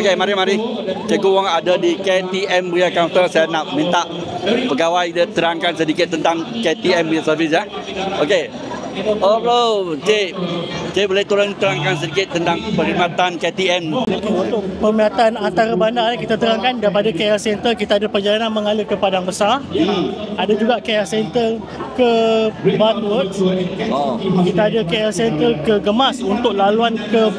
Okey, mari. Cikgu Wong ada di KTM punya kaunter. Saya nak minta pegawai dia terangkan sedikit tentang KTM punya servis ya. Okey. Oh bro, Cik boleh terangkan sedikit tentang perkhidmatan KTM. Untuk perkhidmatan antara bandar kita terangkan daripada KL Center kita ada perjalanan mengalir ke Padang Besar. Ada juga KL Center ke Butterworth. Kita ada KL Center ke Gemas untuk laluan ke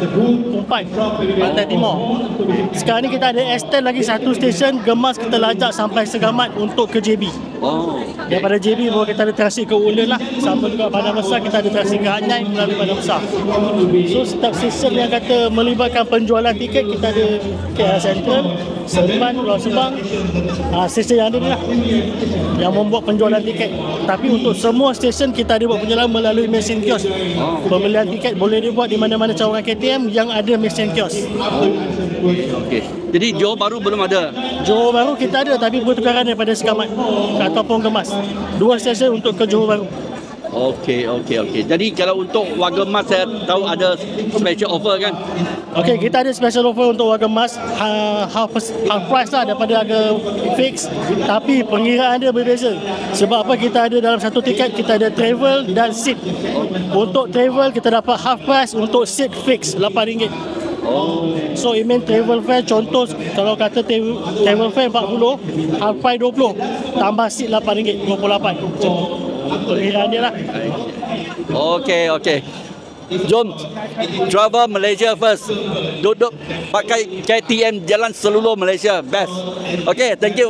Umpan, Pantai Timur. Sekarang ni kita ada extend lagi satu stesen Gemas kita lajak sampai Segamat untuk ke JB. Daripada JB baru kita ada transit ke Woodland lah. Sama juga Padang Besar kita ada transit ke Anyai melalui Padang Besar. So setiap sistem yang kata melibatkan penjualan tiket kita ada KL Central, Seremban, Pulau Sebang, stesen yang ada ni lah yang membuat penjualan tiket. Tapi untuk semua stesen kita ada buat penjualan melalui mesin kios. Pembelian tiket boleh dibuat di mana-mana cawangan KTM yang ada mesin kios. Okey. Jadi Johor Bahru belum ada. Johor Bahru kita ada tapi bertukaran daripada Segamat ataupun Gemas. Dua stesen untuk ke Johor Bahru. Okey. Jadi kalau untuk warga emas saya tahu ada special offer kan? Okey, kita ada special offer untuk warga emas half price lah daripada harga fix. Tapi pengiraan dia berbeza. Sebab apa kita ada dalam satu tiket kita ada travel dan seat. Untuk travel kita dapat half price, untuk seat fix RM8. So it mean travel fare contoh kalau kata travel fare 40, half price 20, tambah seat RM8, 28. Pengiraan dia lah. Okey. Jom travel Malaysia first. Duduk pakai KTM jalan seluruh Malaysia. Best. Okey, thank you.